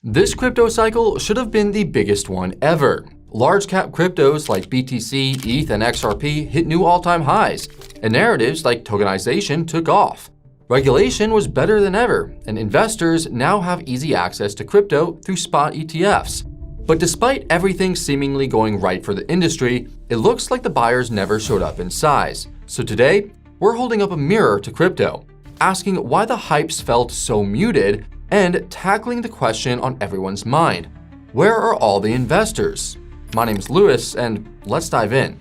This crypto cycle should have been the biggest one ever. Large cap cryptos like BTC, ETH, and XRP hit new all-time highs, and narratives like tokenization took off. Regulation was better than ever, and investors now have easy access to crypto through spot ETFs. But despite everything seemingly going right for the industry, it looks like the buyers never showed up in size. So today, we're holding up a mirror to crypto, asking why the hypes felt so muted and tackling the question on everyone's mind: where are all the investors? My name's Lewis, and let's dive in.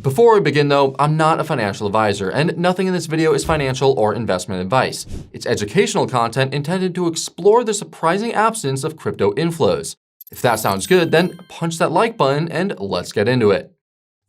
Before we begin though, I'm not a financial advisor, and nothing in this video is financial or investment advice. It's educational content intended to explore the surprising absence of crypto inflows. If that sounds good, then punch that like button and let's get into it.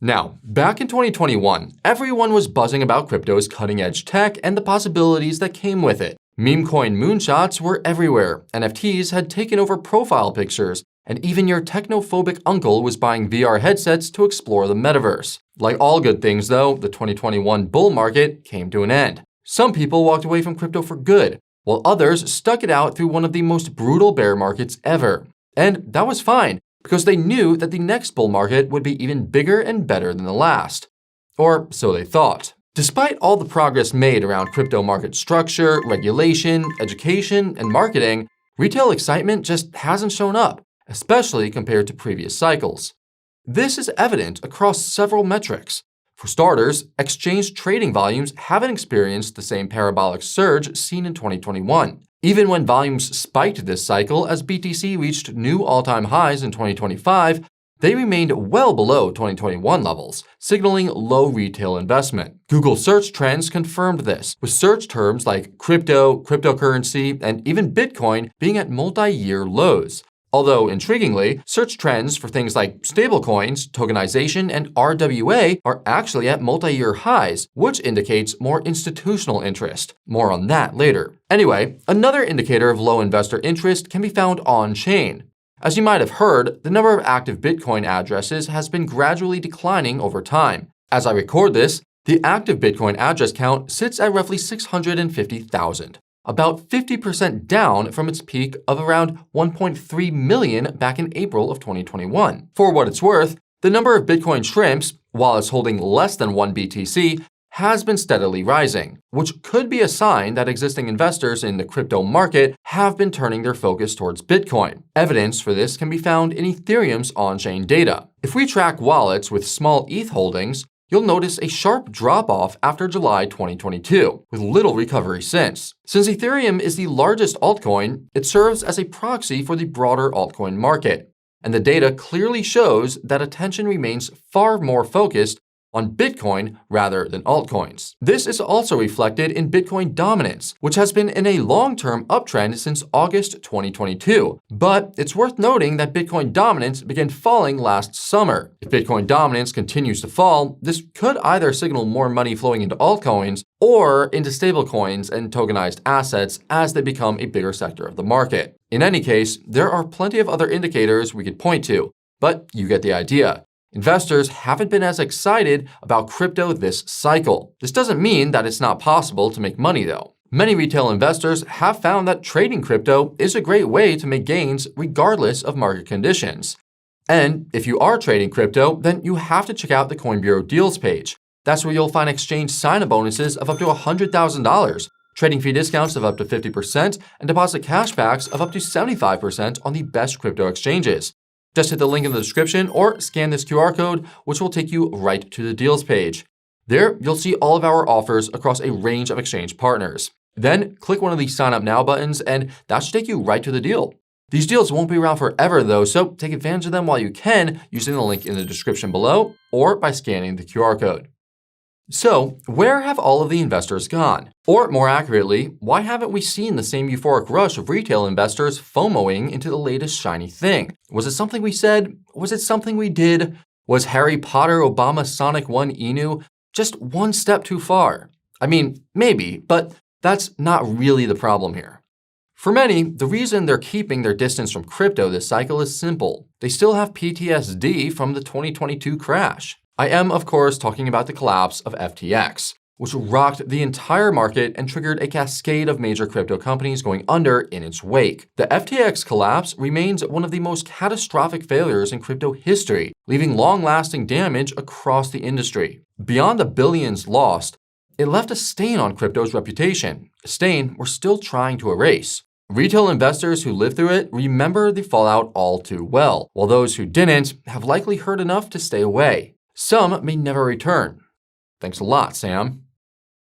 Now, back in 2021, everyone was buzzing about crypto's cutting-edge tech and the possibilities that came with it. Memecoin moonshots were everywhere, NFTs had taken over profile pictures, and even your technophobic uncle was buying VR headsets to explore the metaverse. Like all good things though, the 2021 bull market came to an end. Some people walked away from crypto for good, while others stuck it out through one of the most brutal bear markets ever. And that was fine, because they knew that the next bull market would be even bigger and better than the last. Or so they thought. Despite all the progress made around crypto market structure, regulation, education, and marketing, retail excitement just hasn't shown up, especially compared to previous cycles. This is evident across several metrics. For starters, exchange trading volumes haven't experienced the same parabolic surge seen in 2021. Even when volumes spiked this cycle as BTC reached new all-time highs in 2025, they remained well below 2021 levels, signaling low retail investment. Google search trends confirmed this, with search terms like crypto, cryptocurrency, and even Bitcoin being at multi-year lows. Although, intriguingly, search trends for things like stablecoins, tokenization, and RWA are actually at multi-year highs, which indicates more institutional interest. More on that later. Anyway, another indicator of low investor interest can be found on-chain. As you might have heard, the number of active Bitcoin addresses has been gradually declining over time. As I record this, the active Bitcoin address count sits at roughly 650,000, about 50% down from its peak of around 1.3 million back in April of 2021. For what it's worth, the number of Bitcoin shrimps, while it's holding less than 1 BTC, has been steadily rising, which could be a sign that existing investors in the crypto market have been turning their focus towards Bitcoin. Evidence for this can be found in Ethereum's on-chain data. If we track wallets with small ETH holdings, you'll notice a sharp drop-off after July 2022, with little recovery since. Since Ethereum is the largest altcoin, it serves as a proxy for the broader altcoin market, and the data clearly shows that attention remains far more focused on Bitcoin rather than altcoins. This is also reflected in Bitcoin dominance, which has been in a long-term uptrend since August 2022. But it's worth noting that Bitcoin dominance began falling last summer. If Bitcoin dominance continues to fall, this could either signal more money flowing into altcoins or into stablecoins and tokenized assets as they become a bigger sector of the market. In any case, there are plenty of other indicators we could point to, but you get the idea. Investors haven't been as excited about crypto this cycle. This doesn't mean that it's not possible to make money though. Many retail investors have found that trading crypto is a great way to make gains regardless of market conditions. And if you are trading crypto, then you have to check out the Coin Bureau deals page. That's where you'll find exchange sign-up bonuses of up to $100,000, trading fee discounts of up to 50%, and deposit cashbacks of up to 75% on the best crypto exchanges. Just hit the link in the description or scan this QR code, which will take you right to the deals page. There, you'll see all of our offers across a range of exchange partners. Then, click one of the Sign Up Now buttons, and that should take you right to the deal. These deals won't be around forever though, so take advantage of them while you can using the link in the description below or by scanning the QR code. So, where have all of the investors gone? Or more accurately, why haven't we seen the same euphoric rush of retail investors FOMOing into the latest shiny thing? Was it something we said? Was it something we did? Was Harry Potter Obama Sonic 1 Inu just one step too far? I mean, maybe, but that's not really the problem here. For many, the reason they're keeping their distance from crypto this cycle is simple. They still have PTSD from the 2022 crash. I am, of course, talking about the collapse of FTX. which rocked the entire market and triggered a cascade of major crypto companies going under in its wake. The FTX collapse remains one of the most catastrophic failures in crypto history, leaving long-lasting damage across the industry. Beyond the billions lost, it left a stain on crypto's reputation, a stain we're still trying to erase. Retail investors who lived through it remember the fallout all too well, while those who didn't have likely heard enough to stay away. Some may never return. Thanks a lot, Sam.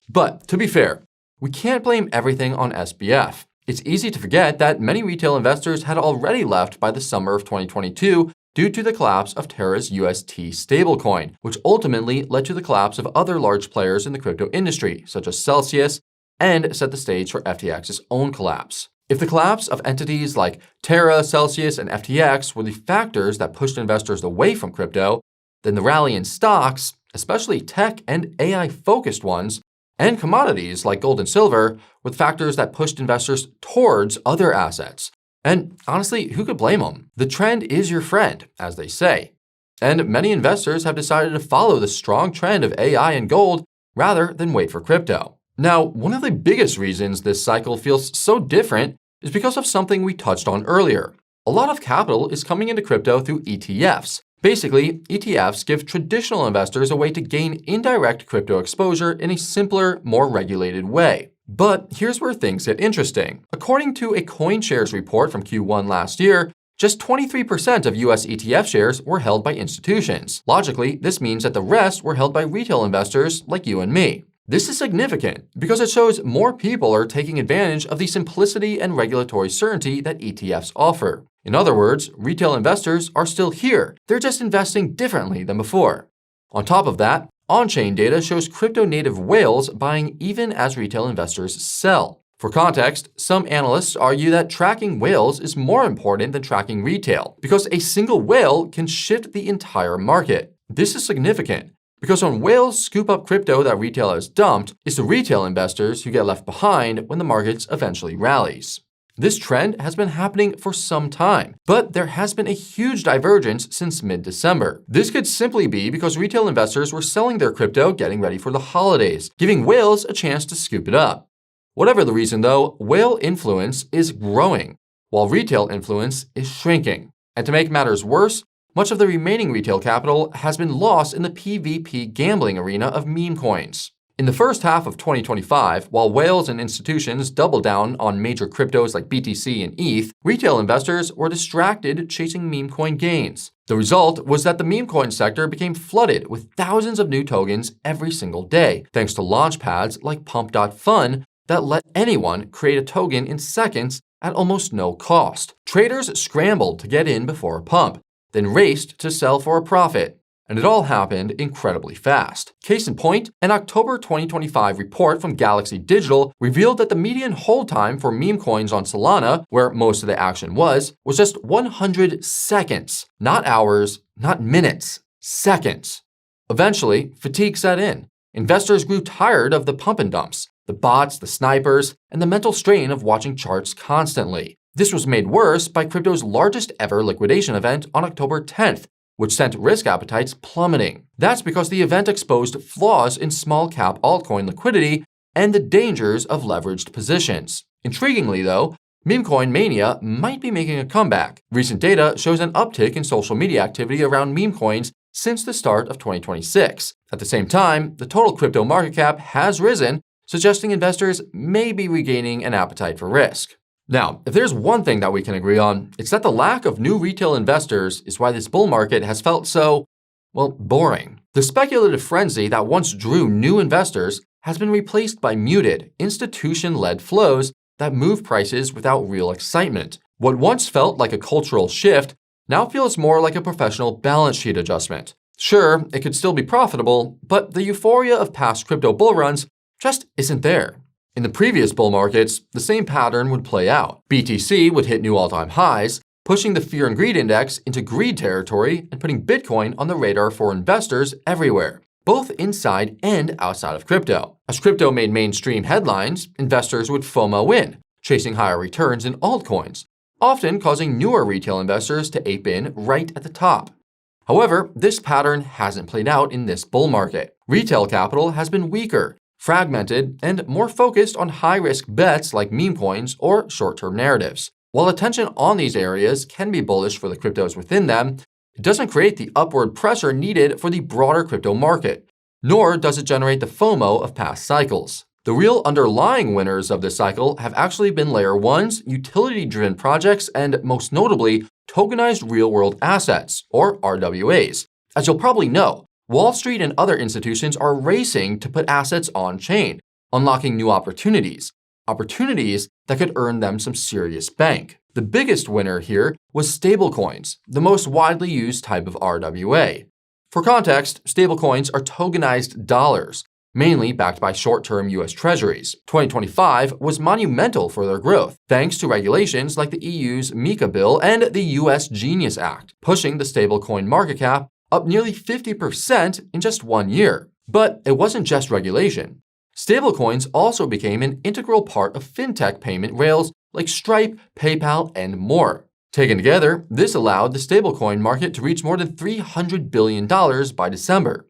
But to be fair, we can't blame everything on SBF. It's easy to forget that many retail investors had already left by the summer of 2022 due to the collapse of Terra's UST stablecoin, which ultimately led to the collapse of other large players in the crypto industry, such as Celsius, and set the stage for FTX's own collapse. If the collapse of entities like Terra, Celsius, and FTX were the factors that pushed investors away from crypto, then the rally in stocks, especially tech and AI-focused ones, and commodities like gold and silver, were the factors that pushed investors towards other assets. And honestly, who could blame them? The trend is your friend, as they say. And many investors have decided to follow the strong trend of AI and gold rather than wait for crypto. Now, one of the biggest reasons this cycle feels so different is because of something we touched on earlier. A lot of capital is coming into crypto through ETFs. Basically, ETFs give traditional investors a way to gain indirect crypto exposure in a simpler, more regulated way. But here's where things get interesting. According to a CoinShares report from Q1 last year, just 23% of US ETF shares were held by institutions. Logically, this means that the rest were held by retail investors like you and me. This is significant because it shows more people are taking advantage of the simplicity and regulatory certainty that ETFs offer. In other words, retail investors are still here. They're just investing differently than before. On top of that, on-chain data shows crypto-native whales buying even as retail investors sell. For context, some analysts argue that tracking whales is more important than tracking retail because a single whale can shift the entire market. This is significant because when whales scoop up crypto that retail has dumped, it's the retail investors who get left behind when the markets eventually rallies. This trend has been happening for some time, but there has been a huge divergence since mid-December. This could simply be because retail investors were selling their crypto getting ready for the holidays, giving whales a chance to scoop it up. Whatever the reason though, whale influence is growing, while retail influence is shrinking. And to make matters worse, much of the remaining retail capital has been lost in the PvP gambling arena of meme coins. In the first half of 2025, while whales and institutions doubled down on major cryptos like BTC and ETH, retail investors were distracted chasing meme coin gains. The result was that the meme coin sector became flooded with thousands of new tokens every single day, thanks to launchpads like Pump.Fun that let anyone create a token in seconds at almost no cost. Traders scrambled to get in before a pump, then raced to sell for a profit. And it all happened incredibly fast. Case in point, an October 2025 report from Galaxy Digital revealed that the median hold time for meme coins on Solana, where most of the action was just 100 seconds. Not hours, not minutes, seconds. Eventually, fatigue set in. Investors grew tired of the pump and dumps, the bots, the snipers, and the mental strain of watching charts constantly. This was made worse by crypto's largest ever liquidation event on October 10th, which sent risk appetites plummeting. That's because the event exposed flaws in small cap altcoin liquidity and the dangers of leveraged positions. Intriguingly though, memecoin mania might be making a comeback. Recent data shows an uptick in social media activity around meme coins since the start of 2026. At the same time, the total crypto market cap has risen, suggesting investors may be regaining an appetite for risk. Now, if there's one thing that we can agree on, it's that the lack of new retail investors is why this bull market has felt so, well, boring. The speculative frenzy that once drew new investors has been replaced by muted, institution-led flows that move prices without real excitement. What once felt like a cultural shift now feels more like a professional balance sheet adjustment. Sure, it could still be profitable, but the euphoria of past crypto bull runs just isn't there. In the previous bull markets, the same pattern would play out. BTC would hit new all-time highs, pushing the fear and greed index into greed territory and putting Bitcoin on the radar for investors everywhere, both inside and outside of crypto. As crypto made mainstream headlines, investors would FOMO in, chasing higher returns in altcoins, often causing newer retail investors to ape in right at the top. However, this pattern hasn't played out in this bull market. Retail capital has been weaker, fragmented, and more focused on high-risk bets like meme coins or short-term narratives. While attention on these areas can be bullish for the cryptos within them, it doesn't create the upward pressure needed for the broader crypto market, nor does it generate the FOMO of past cycles. The real underlying winners of this cycle have actually been layer 1s, utility-driven projects, and most notably, tokenized real-world assets, or RWAs. As you'll probably know, Wall Street and other institutions are racing to put assets on-chain, unlocking new opportunities that could earn them some serious bank. The biggest winner here was stablecoins, the most widely used type of RWA. For context, stablecoins are tokenized dollars, mainly backed by short-term US Treasuries. 2025 was monumental for their growth, thanks to regulations like the EU's MiCA bill and the US Genius Act, pushing the stablecoin market cap up nearly 50% in just 1 year. But it wasn't just regulation. Stablecoins also became an integral part of fintech payment rails like Stripe, PayPal, and more. Taken together, this allowed the stablecoin market to reach more than $300 billion by December.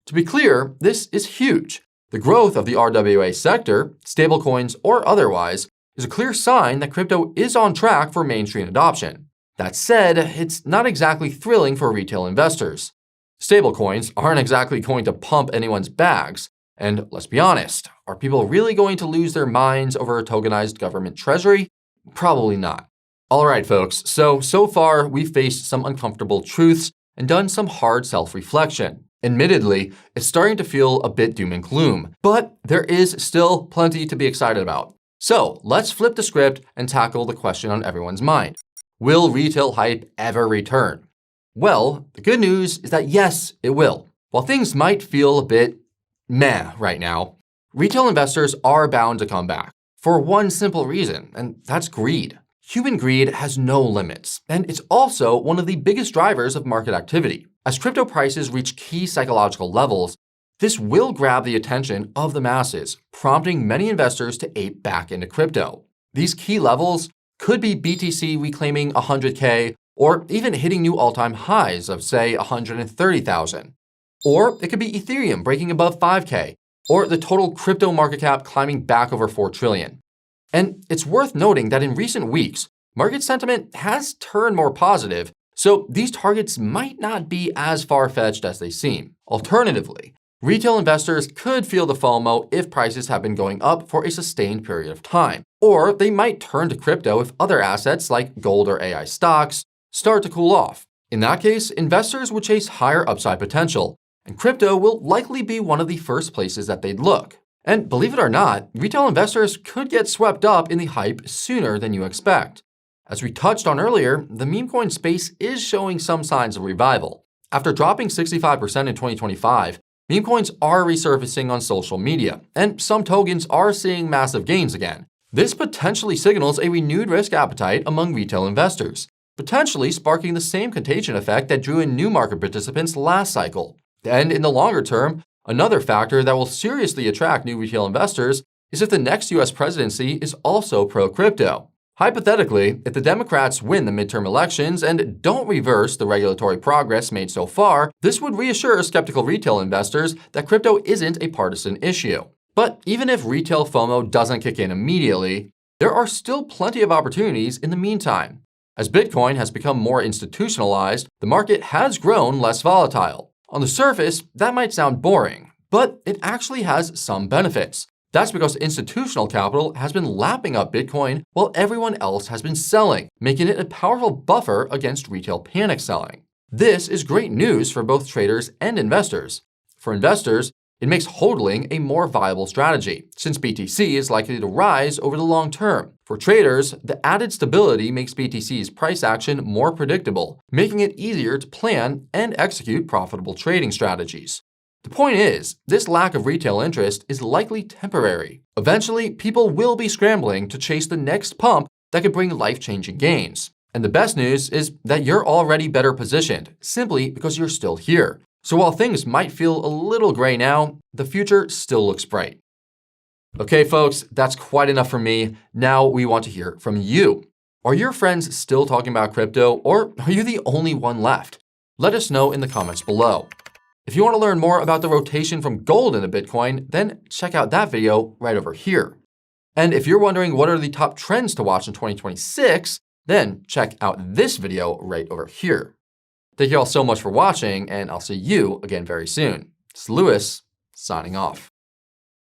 To be clear, this is huge. The growth of the RWA sector, stablecoins or otherwise, is a clear sign that crypto is on track for mainstream adoption. That said, it's not exactly thrilling for retail investors. Stablecoins aren't exactly going to pump anyone's bags. And let's be honest, are people really going to lose their minds over a tokenized government treasury? Probably not. All right, folks, so far we've faced some uncomfortable truths and done some hard self-reflection. Admittedly, it's starting to feel a bit doom and gloom, but there is still plenty to be excited about. So let's flip the script and tackle the question on everyone's mind. Will retail hype ever return? Well, the good news is that yes, it will. While things might feel a bit meh right now, retail investors are bound to come back for one simple reason, and that's greed. Human greed has no limits, and it's also one of the biggest drivers of market activity. As crypto prices reach key psychological levels, this will grab the attention of the masses, prompting many investors to ape back into crypto. These key levels could be BTC reclaiming 100K, or even hitting new all-time highs of, say, 130,000. Or it could be Ethereum breaking above 5K, or the total crypto market cap climbing back over 4 trillion. And it's worth noting that in recent weeks, market sentiment has turned more positive, so these targets might not be as far-fetched as they seem. Alternatively, retail investors could feel the FOMO if prices have been going up for a sustained period of time. Or they might turn to crypto if other assets like gold or AI stocks start to cool off. In that case, investors would chase higher upside potential, and crypto will likely be one of the first places that they'd look. And believe it or not, retail investors could get swept up in the hype sooner than you expect. As we touched on earlier, the meme coin space is showing some signs of revival. After dropping 65% in 2025, meme coins are resurfacing on social media, and some tokens are seeing massive gains again. This potentially signals a renewed risk appetite among retail investors, potentially sparking the same contagion effect that drew in new market participants last cycle. And in the longer term, another factor that will seriously attract new retail investors is if the next US presidency is also pro-crypto. Hypothetically, if the Democrats win the midterm elections and don't reverse the regulatory progress made so far, this would reassure skeptical retail investors that crypto isn't a partisan issue. But even if retail FOMO doesn't kick in immediately, there are still plenty of opportunities in the meantime. As Bitcoin has become more institutionalized, the market has grown less volatile. On the surface, that might sound boring, but it actually has some benefits. That's because institutional capital has been lapping up Bitcoin while everyone else has been selling, making it a powerful buffer against retail panic selling. This is great news for both traders and investors. For investors, it makes hodling a more viable strategy, since BTC is likely to rise over the long term. For traders, the added stability makes BTC's price action more predictable, making it easier to plan and execute profitable trading strategies. The point is, this lack of retail interest is likely temporary. Eventually, people will be scrambling to chase the next pump that could bring life-changing gains. And the best news is that you're already better positioned, simply because you're still here. So while things might feel a little gray now, the future still looks bright. Okay, folks, that's quite enough from me. Now we want to hear from you. Are your friends still talking about crypto, or are you the only one left? Let us know in the comments below. If you want to learn more about the rotation from gold into Bitcoin, then check out that video right over here. And if you're wondering what are the top trends to watch in 2026, then check out this video right over here. Thank you all so much for watching, and I'll see you again very soon. It's Lewis, signing off.